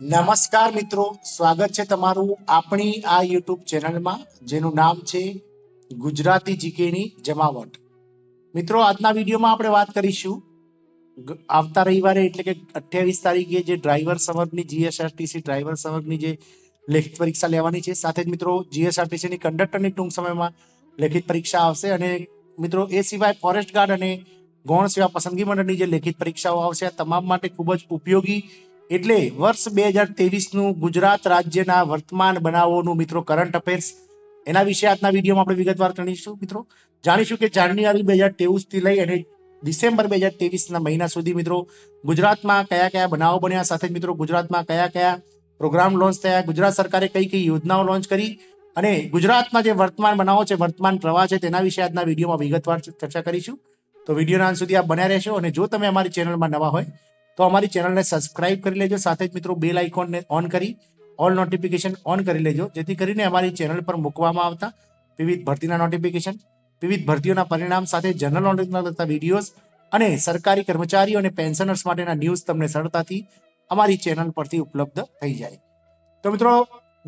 નમસ્કાર મિત્રો, સ્વાગત છે તમારું આપણી આ યુટ્યુબ ચેનલમાં જેનું નામ છે ગુજરાતી જીકેની જમાવટ. મિત્રો, આજના વિડીયોમાં આપણે વાત કરીશું આવતા રવિવારે એટલે કે 28 તારીખે જે ડ્રાઈવર સંવર્ગની જીએસઆરટીસી ડ્રાઈવર સંવર્ગની જે લેખિત પરીક્ષા લેવાની છે, સાથે જ મિત્રો જીએસઆરટીસીની કંડક્ટરની ટૂંક સમયમાં લેખિત પરીક્ષા આવશે અને મિત્રો એ સિવાય ફોરેસ્ટ ગાર્ડ અને ગૌણ સેવા પસંદગી મંડળની જે લેખિત પરીક્ષાઓ આવશે આ તમામ માટે ખૂબ જ ઉપયોગી એટલે વર્ષ 2023નું ગુજરાત રાજ્યના વર્તમાન બનાવોનું મિત્રો કરંટ અફેર્સ એના વિશે આજના વિડીયોમાં આપણે વિગતવાર જાણીશું. મિત્રો જાણીશું કે જાન્યુઆરી 2023 થી લઈ અને ડિસેમ્બર 2023ના મહિના સુધી મિત્રો ગુજરાતમાં કયા કયા બનાવો બન્યા, સાથે જ મિત્રો ગુજરાતમાં કયા કયા પ્રોગ્રામ લોન્ચ થયા, ગુજરાત સરકારે કઈ કઈ યોજનાઓ લોન્ચ કરી અને ગુજરાતમાં જે વર્તમાન બનાવો છે, વર્તમાન પ્રવાહ છે, તેના વિશે આજના વિડીયોમાં વિગતવાર ચર્ચા કરીશું. તો વિડીયોના અંત સુધી આપ બન્યા રહેશો અને જો તમે અમારી ચેનલમાં નવા હોય તો અમારી ચેનલને સબસ્ક્રાઇબ કરી લેજો, સાથે જ મિત્રો બેલ આઇકોનને ઓન કરી ઓલ નોટિફિકેશન ઓન કરી લેજો, જેથી કરીને અમારી ચેનલ પર મૂકવામાં આવતા વિવિધ ભરતીના નોટિફિકેશન, વિવિધ ભરતીઓના પરિણામ સાથે જનરલ નોલેજના લગતા વિડીયોઝ અને સરકારી કર્મચારીઓ અને પેન્શનર્સ માટેના ન્યૂઝ તમને સરળતાથી અમારી ચેનલ પરથી ઉપલબ્ધ થઈ જાય. તો મિત્રો,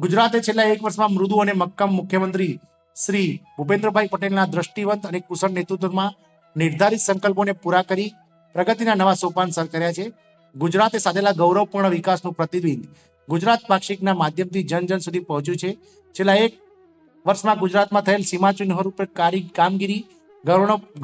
ગુજરાતે છેલ્લા એક વર્ષમાં મૃદુ અને મક્કમ મુખ્યમંત્રી શ્રી ભૂપેન્દ્રભાઈ પટેલના દ્રષ્ટિવંત અને કુશળ નેતૃત્વમાં નિર્ધારિત સંકલ્પોને પૂરા કરી પ્રગતિના નવા સોપાન સર કર્યા છે. ગુજરાતે સાધેલા ગૌરવપૂર્ણ વિકાસનું પ્રતિબિંબ ગુજરાત પાક્ષિકના માધ્યમથી જન જન સુધી પહોંચ્યું છે. છેલ્લા એક વર્ષમાં ગુજરાતમાં થયેલ સીમાચિહ્નો રૂપે કામગીરી,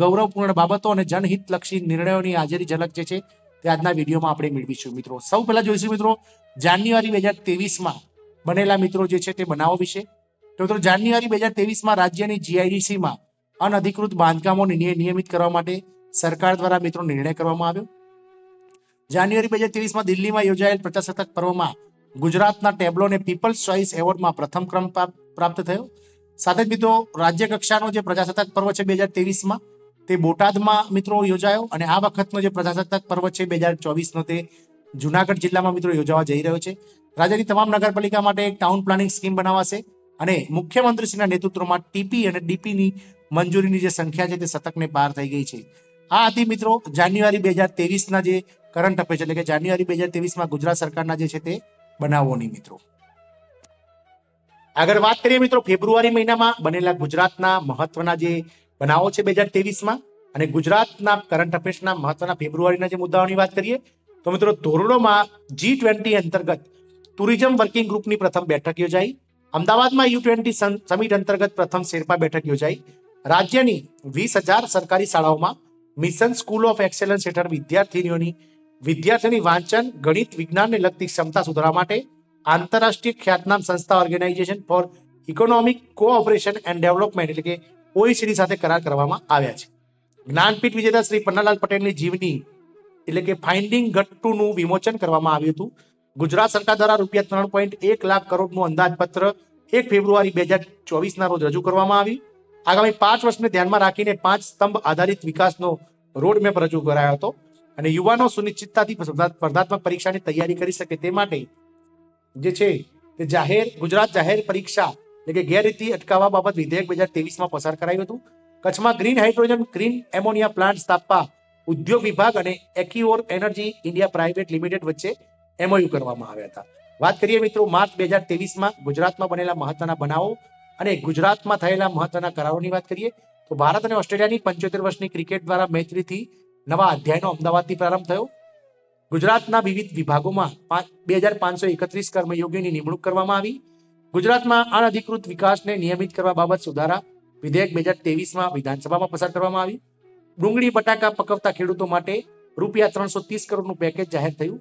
ગૌરવપૂર્ણ બાબતો અને જનહિતલક્ષી નિર્ણયોની હાજરી ઝલક જે છે તે આજના વિડીયોમાં આપણે મેળવીશું. મિત્રો સૌ પહેલા જોઈશું મિત્રો જાન્યુઆરી 2023માં બનેલા મિત્રો જે છે તે બનાવો વિશે. તો મિત્રો જાન્યુઆરી 2023માં રાજ્યની જીઆઈડીસીમાં અનધિકૃત બાંધકામોને નિયમિત કરવા માટે સરકાર દ્વારા મિત્રો નિર્ણય કરવામાં આવ્યો. જાન્યુઆરી 2023માં દિલ્હીમાં યોજાયેલ પ્રજાસત્તાક પર્વમાં ગુજરાતના ટેબ્લોને પીપલ્સ ચોઇસ એવોર્ડમાં પ્રથમ ક્રમ પ્રાપ્ત થયો. સાથે જ મિત્રો રાજ્ય કક્ષાનો જે પ્રજાસત્તાક પર્વ છે 2023માં તે બોટાદમાં મિત્રો યોજાયો અને આ વખતનો જે પ્રજાસત્તાક પર્વ છે 2024નો તે જુનાગઢ જિલ્લામાં મિત્રો યોજાવા જઈ રહ્યો છે. રાજ્યની તમામ નગરપાલિકા માટે એક ટાઉન પ્લાનિંગ સ્કીમ બનાવાશે અને મુખ્યમંત્રીશ્રીના નેતૃત્વમાં ટીપી અને ડીપીની મંજૂરીની જે સંખ્યા છે તે શતકને પાર થઈ ગઈ છે. આ હતી મિત્રો જાન્યુઆરી 2023ના જે કરંટ અફેર્સ એટલે કે જાન્યુઆરી 2023માં ગુજરાત સરકારના જે છે તે બનાવોની. મિત્રો આગળ વાત કરીએ મિત્રો ફેબ્રુઆરી મહિનામાં બનેલા ગુજરાતના મહત્વના જે બનાવો છે 2023માં અને ગુજરાતના કરંટ અફેર્સના મહત્વના ફેબ્રુઆરીના જે મુદ્દાઓની વાત કરીએ તો મિત્રો ધોરડોમાં G20 અંતર્ગત ટુરિઝમ વર્કિંગ ગ્રુપની પ્રથમ બેઠક યોજાઈ. અમદાવાદમાં U20 સમિટ અંતર્ગત પ્રથમ શેરપા બેઠક યોજાઈ. રાજ્યની 20,000 સરકારી શાળાઓમાં મિશન સ્કૂલ ઓફ એક્સેલન્સ હેઠળ વિદ્યાર્થીઓની વાંચન, ગણિત, વિજ્ઞાનને લગતી ક્ષમતા સુધારવા માટે આંતરરાષ્ટ્રીય ખ્યાતનામ સંસ્થા organisation for economic cooperation and development એટલે કે OECD સાથે કરાર કરવામાં આવ્યા છે. જ્ઞાનપીઠ વિજેતા શ્રી પન્નાલાલ પટેલની જીવની એટલે કે ફાઇન્ડિંગ ગટ્ટુનું વિમોચન કરવામાં આવ્યું હતું. ગુજરાત સરકાર દ્વારા રૂપિયા 3.1 લાખ કરોડનું અંદાજપત્ર 1 ફેબ્રુઆરી 2024ના રોજ રજૂ કરવામાં આવ્યું. આગામી 5 વર્ષને ધ્યાનમાં રાખીને 5 સ્તંભ આધારિત વિકાસનો રોડમેપ રજૂ કરાયો હતો અને યુવાનો સુનિશ્ચિતતાથી સ્પર્ધાત્મક પરીક્ષાની તૈયારી કરી શકે તે માટે જે છે તે ગુજરાત જાહેર પરીક્ષા એટલે કે ગેરરીતિ અટકાવવા બાબત વિધેયક 2023માં પસાર કરાયું હતું. કચ્છમાં green hydrogen green ammonia plant સ્થાપવા ઉદ્યોગ વિભાગ અને એક્યુઓર એનર્જી ઇન્ડિયા પ્રાઇવેટ લિમિટેડ વચ્ચે MOU કરવામાં આવ્યા હતા. વાત કરીએ મિત્રો માર્ચ 2023માં ગુજરાતમાં બનેલા મહત્વના બનાવો અને ગુજરાતમાં થયેલા મહત્વના કરારોની વાત કરીએ તો ભારત અને ઓસ્ટ્રેલિયાની 75 વર્ષની ક્રિકેટ દ્વારા મેચથી નવા અધ્યાયનો અમદાવાદથી પ્રારંભ થયો. ગુજરાતના વિવિધ વિભાગોમાં 2531 કર્મયોગીની નિમણૂક કરવામાં આવી. ગુજરાતમાં અનધિકૃત વિકાસને નિયમિત કરવા બાબત સુધારા વિધેયક 2023માં વિધાનસભામાં પસાર કરવામાં આવ્યું. ડુંગળી બટાકા પકવતા ખેડૂતો માટે રૂપિયા 330 કરોડનું પેકેજ જાહેર થયું.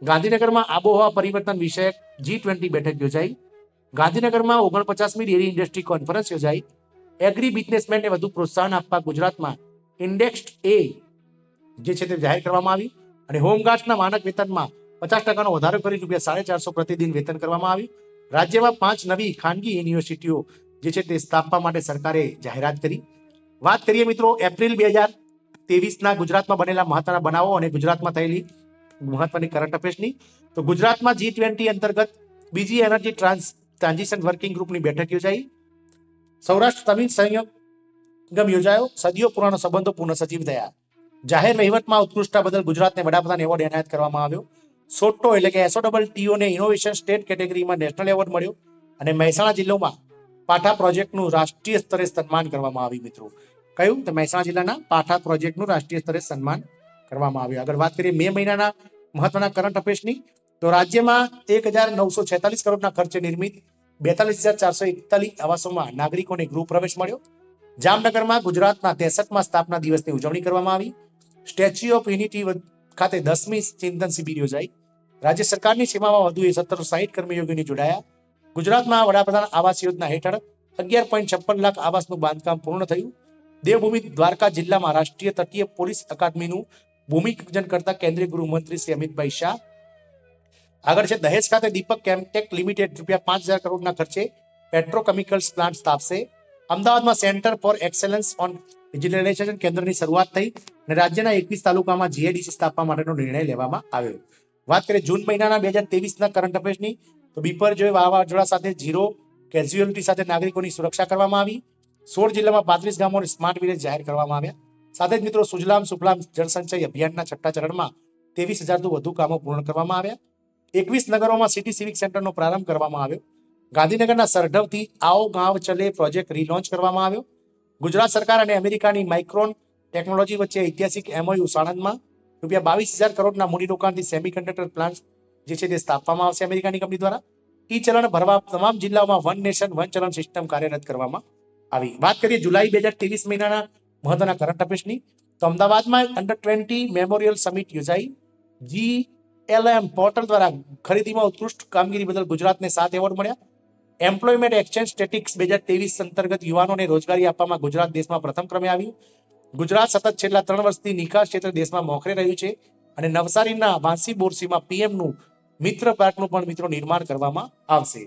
ગાંધીનગરમાં આબોહવા પરિવર્તન વિષયક G20 બેઠક યોજાઈ. ગાંધીનગરમાં 49મી ડેરી ઇન્ડસ્ટ્રી કોન્ફરન્સ યોજાઈ. એગ્રી બિઝનેસમેનને વધુ પ્રોત્સાહન આપવા ગુજરાતમાં ઇન્ડેક્સ્ડ એ જે છે તે જાહેર કરવામાં આવી અને હોમગાર્ડ્સના માનક વેતનમાં 50% વધારો કરી રૂપિયા 450 પ્રતિદિન વેતન કરવામાં આવ્યું. રાજ્યમાં 5 નવી ખાનગી યુનિવર્સિટીઓ જે છે તે સ્થાપવા માટે સરકારે જાહેરાત કરી. વાત કરીએ મિત્રો એપ્રિલ 2023ના ગુજરાતમાં બનેલા મહત્વના બનાવો અને ગુજરાતમાં થયેલી મહત્વની કરંટ અફેર્સની તો ગુજરાતમાં G20 અંતર્ગત બીજી એનર્જી ટ્રાન્ઝિશન વર્કિંગ ગ્રુપની બેઠક યોજાઈ. સૌરાષ્ટ્ર તમિલ સંગમ યોજાયો. સદીઓ પુરાણો સંબંધો પુનઃ સજીવ થયા. જાહેર વહીવટમાં ઉત્કૃષ્ટતા બદલ ગુજરાતને વડાપ્રધાન એવોર્ડ એનાયત કરવામાં આવ્યો. સોટો એટલે કે SOTTO ને ઇનોવેશન સ્ટેટ કેટેગરીમાં નેશનલ એવોર્ડ મળ્યો અને મહેસાણા જિલ્લામાં પાઠા પ્રોજેક્ટનું રાષ્ટ્રીય સ્તરે સન્માન કરવામાં આવ્યું. મિત્રો કયું? તો મહેસાણા જિલ્લાના પાઠા પ્રોજેક્ટનું રાષ્ટ્રીય સ્તરે સન્માન કરવામાં આવ્યું. આગળ વાત કરીએ મે મહિનાના મહત્વના કરંટ અફેર્સની, તો રાજ્યમાં 1946 કરોડના ખર્ચે નિર્મિત 42,441 આવાસોમાં નાગરિકોને ગૃહ પ્રવેશ મળ્યો. જામનગરમાં ગુજરાતના 63મા સ્થાપના દિવસની ઉજવણી કરવામાં આવી. સ્ટેચ્યુ ઓફ યુનિટી ખાતે 10મી ચિંતન શિબિર યોજાઈ. રાજ્ય સરકારની સેવામાં વધુ 1760 કર્મયોગીઓને જોડાયા. ગુજરાતમાં વડાપ્રધાન આવાસ યોજના હેઠળ 11.56 લાખ આવાસનું બાંધકામ પૂર્ણ થયું. દેવભૂમિ દ્વારકા જિલ્લામાં રાષ્ટ્રીય તટીય પોલીસ અકાદમીનું ભૂમિપૂજન કરતા કેન્દ્રીય ગૃહમંત્રી શ્રી અમિતભાઈ શાહ. આગળ છે દહેજ ખાતે દીપક કેમટેક લિમિટેડ ₹5,000 કરોડના ખર્ચે પેટ્રોકેમિકલ્સ પ્લાન્ટ સ્થાપશે. અમદાવાદમાં centre for excellence on digitalisation કેન્દ્રની શરૂઆત થઈ અને રાજ્યના 21 તાલુકામાં GIDC સ્થાપવા માટેનો નિર્ણય લેવામાં આવ્યો. વાત કરીએ જૂન મહિનાના 2023ના કરંટ અફેર્સની, તો બિપરજોય વાવાઝોડા સાથે 0 કેઝ્યુઅલિટી સાથે નાગરિકોની સુરક્ષા કરવામાં આવી. 16 જિલ્લામાં 35 ગામોને સ્માર્ટ વિલેજ જાહેર કરવામાં આવ્યા. સાથે જ મિત્રો સુજલામ સુફલામ જળસંચય અભિયાનના છઠ્ઠા ચરણમાં 23,000થી વધુ કામો પૂર્ણ કરવામાં આવ્યા. 21 નગરોમાં સિટી સિવિક સેન્ટરનો પ્રારંભ કરવામાં આવ્યો. ગાંધીનગરના સરઢવથી આવો ગાંવ ચલે પ્રોજેક્ટ રીલોન્ચ કરવામાં આવ્યો. ગુજરાત સરકાર અને અમેરિકાની માઇક્રોન ટેકનોલોજી વચ્ચે ઐતિહાસિક MOU સાણંદમાં ₹22,000 કરોડના મૂડીરોકાણથી સેમિકન્ડક્ટર પ્લાન્ટ જે છે તે સ્થાપવામાં આવશે અમેરિકાની કંપની દ્વારા. ઈ ચલણ ભરવા તમામ જિલ્લાઓમાં વન નેશન વન ચલણ સિસ્ટમ કાર્યરત કરવામાં આવી. વાત કરીએ જુલાઈ 2023 મહિનાના મહત્વના કરંટ અફેર્સની, તો અમદાવાદમાં અંડર-20 મેમોરિયલ સમિટ યોજાઈ. GLM પોર્ટલ દ્વારા ખરીદીમાં ઉત્કૃષ્ટ કામગીરી બદલ ગુજરાતને 7 એવોર્ડ મળ્યા. એમ્પ્લોયમેન્ટ એક્સચેન્જ સ્ટેટિક્સ 2023 અંતર્ગત યુવાનોને રોજગારી આપવામાં ગુજરાત દેશમાં પ્રથમ ક્રમે આવ્યું. ગુજરાત સતત છેલ્લા 3 વર્ષથી નિકાસ ક્ષેત્રે દેશમાં મોખરે રહ્યું છે અને નવસારીના વાંસી બોરસીમાં પીએમનું મિત્ર પાર્કનું પણ મિત્રો નિર્માણ કરવામાં આવશે.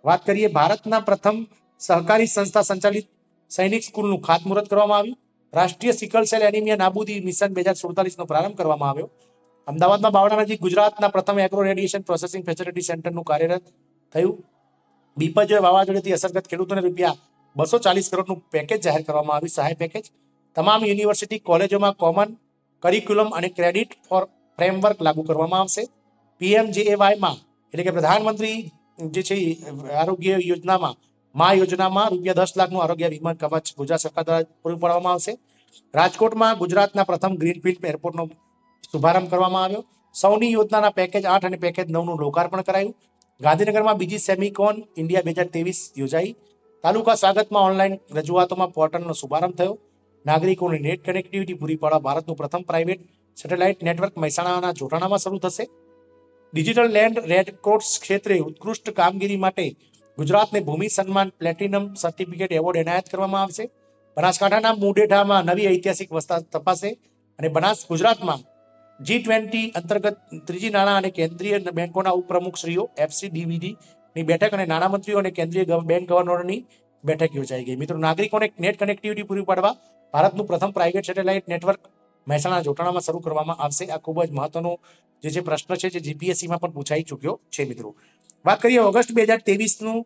વાત કરીએ ભારતના પ્રથમ સહકારી સંસ્થા સંચાલિત સૈનિક સ્કૂલનું ખાતમુહૂર્ત કરવામાં આવ્યું. રાષ્ટ્રીય સિકલ સેલ એનિમિયા નાબૂદી મિશન 2047નો પ્રારંભ કરવામાં આવ્યો. અમદાવાદમાં બાવળા નજીક ગુજરાતના પ્રથમ એગ્રો રેડિયેશન પ્રોસેસિંગ ફેસિલિટી સેન્ટરનું કાર્યરત થયું. બિપરજોય વાવાઝોડાથી અસરગ્રસ્ત ખેડૂતોને ₹240 કરોડનું પેકેજ જાહેર કરવામાં આવ્યું, સહાય પેકેજ. તમામ યુનિવર્સિટી કોલેજોમાં કોમન કરિક્યુલમ અને ક્રેડિટ ફોર ફ્રેમવર્ક લાગુ કરવામાં આવશે. PMJAYમાં એટલે કે પ્રધાનમંત્રી જે છે આરોગ્ય યોજનામાં યોજનામાં ₹10 લાખનું આરોગ્ય વીમા કવચ ગુજરાત સરકાર દ્વારા પૂરું પાડવામાં આવશે. રાજકોટમાં ગુજરાતના પ્રથમ ગ્રીનફિલ્ડ એરપોર્ટનો શુભારંભ કરવામાં આવ્યો. સૌની યોજનાના પેકેજ 8 અને પેકેજ 9નું લોકાર્પણ કરાયું. ગાંધીનગરમાં બીજી સેમિકોન ઇન્ડિયા 2023 યોજાઈ. તાલુકા સ્વાગતમાં ઓનલાઈન રજૂઆતોમાં પોર્ટલનો શુભારંભ થયો. નાગરિકોને નેટ કનેક્ટિવિટી પૂરી પાડવા ભારતનું પ્રથમ પ્રાઇવેટ સેટેલાઇટ નેટવર્ક મહેસાણાના જોટાણામાં શરૂ થશે. ડિજિટલ લેન્ડ રેકોર્ડ્સ ક્ષેત્રે ઉત્કૃષ્ટ કામગીરી માટે ગુજરાતને ભૂમિ સન્માન પ્લેટિનમ સર્ટિફિકેટ એવોર્ડ એનાયત કરવામાં આવશે. બનાસકાંઠાના મુંડેઠામાં નવી ઐતિહાસિક વસાહત તપાસે અને ગુજરાતમાં G20 અંતર્ગત ત્રીજી નાણાં અને કેન્દ્રીય બેંકોના ઉપપ્રમુખશ્રીઓ FCDBD ની બેઠક અને નાણામંત્રીઓ અને કેન્દ્રીય બેંક ગવર્નરોની બેઠક યોજાઈ ગઈ. મિત્રો નાગરિકોને નેટ કનેક્ટિવિટી પૂરી પાડવા ભારતનું પ્રથમ પ્રાઇવેટ સેટેલાઇટ નેટવર્ક મહેસાણા જોટાણામાં શરૂ કરવામાં આવશે. આ ખૂબ જ મહત્વનો જે પ્રશ્ન છે જે GPSCમાં પણ પૂછાઈ ચૂક્યો છે. મિત્રો વાત કરીએ ઓગસ્ટ 2023નું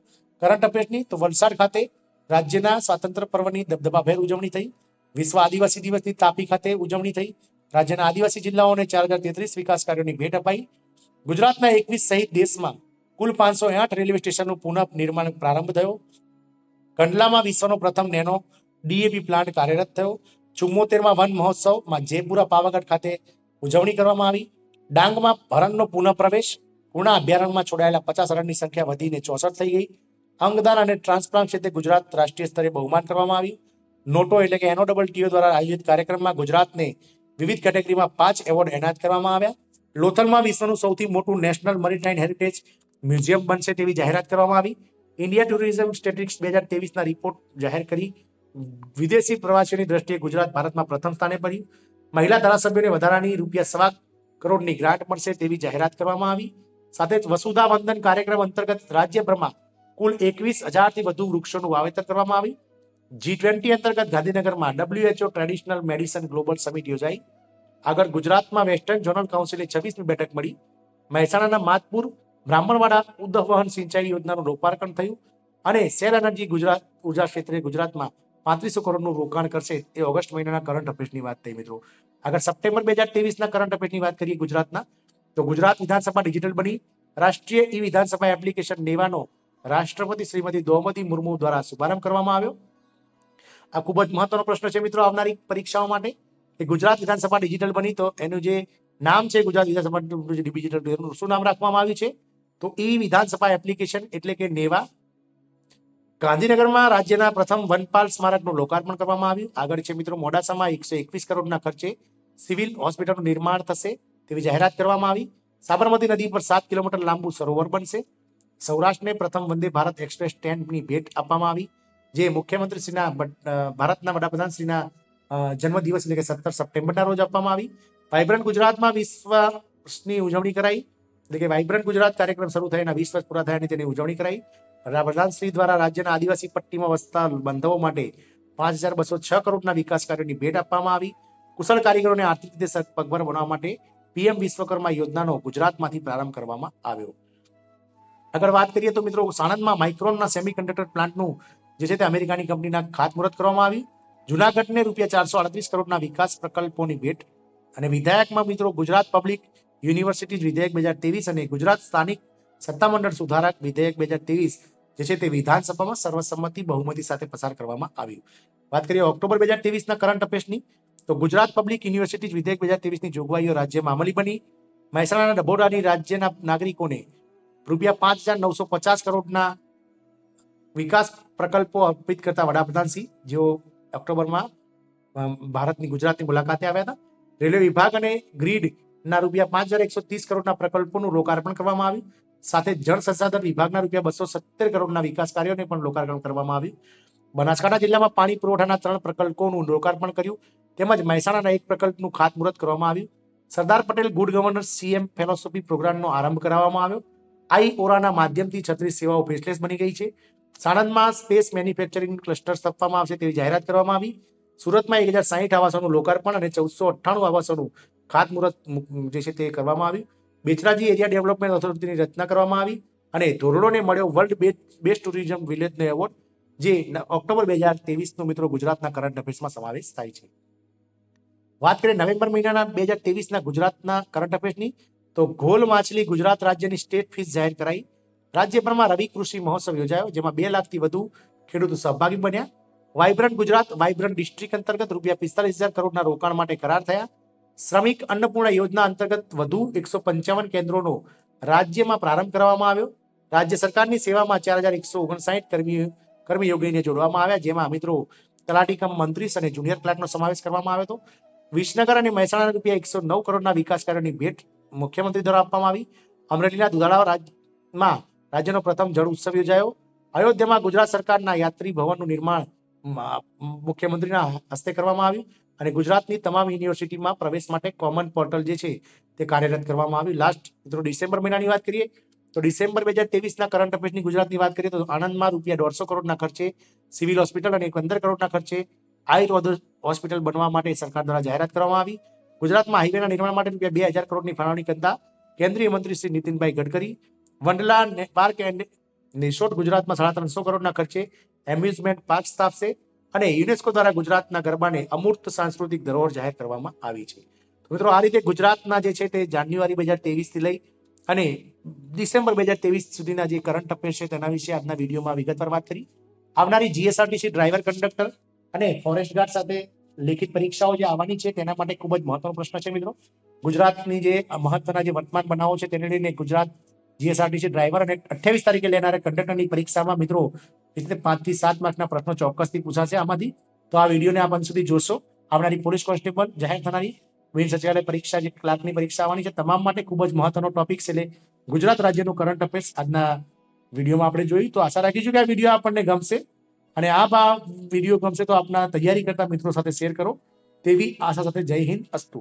કરંટ અફેર્સની, તો વલસાડ ખાતે રાજ્યના સ્વાતંત્ર્ય પર્વની દબદબાભેર ઉજવણી થઈ. વિશ્વ આદિવાસી દિવસની તાપી ખાતે ઉજવણી થઈ. રાજ્યના આદિવાસી જિલ્લાઓને 4033 વિકાસ કાર્યોની ભેટ અપાઈ. ગુજરાતના 21 સહિત દેશમાં કુલ 508 રેલવે સ્ટેશનનું પુનઃ નિર્માણ પ્રારંભ થયો. કંડલામાં વિશ્વનો પ્રથમ નેનો DAP પ્લાન્ટ કાર્યરત થયો. 74માં વન મહોત્સવમાં જયપુરા પાવાગઢ ખાતે ઉજવણી કરવામાં આવી. ડાંગમાં હરણનો પુનઃ પ્રવેશ. પૂર્ણા અભયારણ્યમાં છોડાયેલા 50 હરણની સંખ્યા વધીને 64 થઈ ગઈ. અંગદાન અને ટ્રાન્સપ્લાન્ટ ક્ષેત્રે ગુજરાત રાષ્ટ્રીય સ્તરે બહુમાન કરવામાં આવ્યું. નોટો એટલે કે NOTTO દ્વારા આયોજિત કાર્યક્રમમાં ગુજરાતને વિવિધ કેટેગરીમાં 5 એવોર્ડ એનાયત કરવામાં આવ્યા. લોથલમાં વિશ્વનું સૌથી મોટું નેશનલ મેરીટાઈમ હેરિટેજ મ્યુઝિયમ બનશે તેવી જાહેરાત કરવામાં આવી. ઇન્ડિયા ટુરિઝમ સ્ટેટિસ્ટિક્સ 2023ના રિપોર્ટ જાહેર કરી વિદેશી પ્રવાસીઓની દ્રષ્ટિએ ગુજરાત ભારતમાં પ્રથમ સ્થાને પડ્યું. મહિલા ધારાસભ્યોને વધારાની ₹1.25 કરોડની ગ્રાન્ટ મળશે તેવી જાહેરાત કરવામાં આવી. સાથે જ વસુધા વંદન કાર્યક્રમ અંતર્ગત રાજ્યભરમાં કુલ 21,000થી વધુ વૃક્ષોનું વાવેતર કરવામાં આવ્યું. G20 અંતર્ગત ગાંધીનગરમાં WHO traditional medicine global summit યોજાઈ. આગળ ગુજરાતમાં વેસ્ટર્ન ઝોનલ કાઉન્સિલે 26મી બેઠક મળી. મહેસાણાના માતપુર બ્રાહ્મણવાડા ઉદ્વહન સિંચાઈ યોજનાનું લોકાર્પણ થયું અને સેલ એનર્જી ગુજરાત ઉર્જા ક્ષેત્રે ગુજરાતમાં 3500 કરોડનું રોકાણ કરશે. એ ઓગસ્ટ મહિનાના કરંટ અફેર્સની વાત થઈ. મિત્રો આગળ સપ્ટેમ્બર 2023ના કરંટ અફેર્સની વાત કરીએ ગુજરાતના, તો ગુજરાત વિધાનસભા ડિજિટલ બની. રાષ્ટ્રીય ઈ વિધાનસભા એપ્લિકેશન નેવાનો રાષ્ટ્રપતિ શ્રીમતી દ્રૌપદી મુર્મુ દ્વારા શુભારંભ કરવામાં આવ્યો. આ ખૂબ જ મહત્વનો પ્રશ્ન છે મિત્રો આવનારી પરીક્ષાઓ માટે કે ગુજરાત વિધાનસભા ડિજિટલ બની તો એનું જે નામ છે ગુજરાત વિધાનસભા ડિજિટલ શું નામ રાખવામાં આવ્યું છે તો ઈ વિધાનસભા એપ્લિકેશન એટલે કે નેવા. ગાંધીનગરમાં રાજ્યના પ્રથમ વનપાલ સ્મારકનું લોકાર્પણ કરવામાં આવ્યું. આગળ છે મિત્રો મોડાસામાં 121 કરોડના ખર્ચે સિવિલ હોસ્પિટલનું નિર્માણ થશે તેવી જાહેરાત કરવામાં આવી. સાબરમતી નદી પર 7 કિલોમીટર લાંબુ સરોવર બનશે. સૌરાષ્ટ્રને પ્રથમ વંદે ભારત એક્સપ્રેસ ટ્રેનની ભેટ આપવામાં આવી જે મુખ્યમંત્રી શ્રીના ભારતના વડાપ્રધાન શ્રીના જન્મદિવસ એટલે કે 17 સપ્ટેમ્બરના રોજ આપવામાં આવી. વાઇબ્રન્ટ ગુજરાતમાં 20 વર્ષની ઉજવણી કરાઈ એટલે કે વાઇબ્રન્ટ ગુજરાત કાર્યક્રમ શરૂ થયાના 20 વર્ષ પૂરા થયાની તેની ઉજવણી કરાઈ. વડાપ્રધાન શ્રી દ્વારા રાજ્યના આદિવાસી પટ્ટીમાં વસતા બાંધવો માટે 5206 કરોડના વિકાસ કાર્યોની ભેટ આપવામાં આવી. કુશળ કારીગરોને આર્થિક રીતે પગભર બનાવવા માટે પીએમ વિશ્વકર્મા યોજનાનો ગુજરાતમાંથી પ્રારંભ કરવામાં આવ્યો. આગળ વાત કરીએ તો મિત્રો સાણંદમાં માઇક્રોનના સેમિકન્ડક્ટર પ્લાન્ટનું જે છે તે અમેરિકાની કંપનીના ખાતમુહૂર્ત કરવામાં આવ્યું. જુનાગઢને ₹438 કરોડના વિકાસ પ્રકલ્પોની ભેટ. અને વિધેયકમાં મિત્રો ગુજરાત પબ્લિક યુનિવર્સિટી વિધેયક 2023 અને ગુજરાત સ્થાનિક સત્તામંડળ સુધારક વિધેયક 2023 જે છે તે વિધાનસભામાં સર્વસંમતિ બહુમતી સાથે પસાર કરવામાં આવ્યું. વાત કરીએ ઓક્ટોબર 2023ના કરંટ અફેર્સની તો ગુજરાત પબ્લિક યુનિવર્સિટી વિધેયક 2023ની જોગવાઈઓ રાજ્યમાં અમલી બની. મહેસાણાના ડભોડાની રાજ્યના નાગરિકોને ₹5,950 કરોડના વિકાસ પ્રકલ્પો અર્પિત કરતા વડાપ્રધાનશ્રી જેઓ ઓક્ટોબરમાં ભારતની ગુજરાતની મુલાકાતે આવ્યા હતા. રેલવે વિભાગ અને ગ્રીડના ₹5,130 કરોડના પ્રકલ્પોનું લોકાર્પણ કરવામાં આવ્યું. સાથે જળ સંસાધન વિભાગના ₹270 કરોડના વિકાસ કાર્યોને પણ લોકાર્પણ કરવામાં આવ્યું. બનાસકાંઠા જિલ્લામાં પાણી પુરવઠાના 3 પ્રકલ્પોનું લોકાર્પણ કર્યું તેમજ મહેસાણાના 1 પ્રકલ્પનું ખાતમુહૂર્ત કરવામાં આવ્યું. Sardar Patel good governance CM fellowship પ્રોગ્રામનો આરંભ કરાવવામાં આવ્યો. આઈઓરાના માધ્યમથી 36 સેવાઓ ફેસલેસ બની ગઈ છે. સાણંદમાં સ્પેસ મેન્યુફેક્ચરિંગ ક્લસ્ટર સ્થાપવામાં આવશે તેવી જાહેરાત કરવામાં આવી. સુરતમાં 1060 આવાસોનું લોકાર્પણ અને 1498 આવાસોનું ખાતમુહૂર્ત જે છે તે કરવામાં આવ્યું. બેચરાજી એરિયા ડેવલપમેન્ટ ઓથોરિટીની રચના કરવામાં આવી અને ધોરડોને મળ્યો વર્લ્ડ બેસ્ટ ટુરિઝમ વિલેજનો એવોર્ડ જે ઓક્ટોબર 2023નો મિત્રો ગુજરાતના કરંટ અફેર્સમાં સમાવેશ થાય છે. વાત કરીએ નવેમ્બર મહિનાના 2023ના ગુજરાતના કરંટ અફેર્સની તો ઘોલ માછલી ગુજરાત રાજ્યની સ્ટેટ ફીસ જાહેર કરાઈ. રાજ્યભરમાં રવિ કૃષિ મહોત્સવ યોજાયો જેમાં 2 લાખથી વધુ ખેડૂતો સહભાગી બન્યા. વાઇબ્રન્ટ ગુજરાત વાઇબ્રન્ટ ડિસ્ટ્રિક્ટ અંતર્ગત ₹45,000 કરોડના રોકાણ માટે કરાર થયા. શ્રમિક અન્નપૂર્ણા યોજના અંતર્ગત વધુ 155 કેન્દ્રોનો રાજ્યમાં પ્રારંભ કરવામાં આવ્યો. રાજ્ય સરકારની સેવામાં 4,159 કર્મયોગીને જોડવામાં આવ્યા જેમાં મિત્રો તલાટી કમ મંત્રી અને જુનિયર ક્લાર્કનો સમાવેશ કરવામાં આવ્યો હતો. વિસનગર અને મહેસાણાના ₹109 કરોડના વિકાસ કાર્યોની ભેટ મુખ્યમંત્રી દ્વારા આપવામાં આવી. અમરેલીના દુધાળા રાજ્યમાં રાજ્યનો પ્રથમ જળ ઉત્સવ યોજાયો. અયોધ્યામાં ગુજરાત સરકારના યાત્રી ભવનનું નિર્માણ મુખ્યમંત્રીના હસ્તે કરવામાં આવ્યું અને ગુજરાતની તમામ યુનિવર્સિટીમાં પ્રવેશ માટે કોમન પોર્ટલ જે છે તે કાર્યરત કરવામાં આવ્યું. લાસ્ટ મિત્રો ડિસેમ્બર મહિનાની વાત કરીએ તો ડિસેમ્બર 2023ના કરંટ અફેર્સની ગુજરાતની વાત કરીએ તો આણંદમાં ₹150 કરોડના ખર્ચે સિવિલ હોસ્પિટલ અને 15 કરોડના ખર્ચે આયુર્વેદ હોસ્પિટલ બનવા માટે સરકાર દ્વારા જાહેરાત કરવામાં આવી. ગુજરાતમાં હાઈવેના નિર્માણ માટે ₹2,000 કરોડની ફાળવણી કરતા કેન્દ્રીય મંત્રી Shri Nitinbhai Gadkari. Wonderla park and resort ગુજરાતમાં 350 કરોડના ખર્ચે એમ્યુઝમેન્ટ પાર્ક સ્થાપશે અને યુનેસ્કો દ્વારા ગુજરાતના ગરબાને અમૂર્ત સાંસ્કૃતિક ધરોહર જાહેર કરવામાં આવી છે. તો મિત્રો આ રીતે ગુજરાતના જે છે તે જાન્યુઆરી 2023 થી લઈ અને ડિસેમ્બર 2023 સુધીના જે કરંટ અફેર્સ છે તેના વિશે આજના વિડીયોમાં વિગતવાર વાત કરી. આવનારી જીએસઆરટીસી ડ્રાઈવર કંડક્ટર અને ફોરેસ્ટ ગાર્ડ સાથે લેખિત પરીક્ષાઓ જે આવવાની છે તેના માટે ખૂબ જ મહત્વનો પ્રશ્ન છે મિત્રો. ગુજરાતની જે મહત્વના જે વર્તમાન બનાવો છે તેને લઈને ગુજરાત જીએસઆરટીસી ડ્રાઈવર અને 28 તારીખે લેનારા કંડક્ટરની પરીક્ષામાં મિત્રો 5 થી 7 માર્કના પ્રશ્નો ચોક્કસથી પૂછાશે આમાંથી. તો આ વિડીયોને આપ અંત સુધી જોશો. આવનારી પોલીસ કોન્સ્ટેબલ જાહેર થનારી વિન સચિવાલય પરીક્ષા જે ક્લાર્કની પરીક્ષા આવવાની છે તમામ માટે ખૂબ જ મહત્વનો ટોપિક છે. એટલે ગુજરાત રાજ્યનું કરંટ અફેર્સ આજના વિડીયોમાં આપણે જોયું. તો આશા રાખીશું કે આ વિડીયો આપણને ગમશે અને આ વિડીયો ગમશે તો આપના તૈયારી કરતા મિત્રો સાથે શેર કરો તેવી આશા સાથે જય હિન્દ અસ્તુ.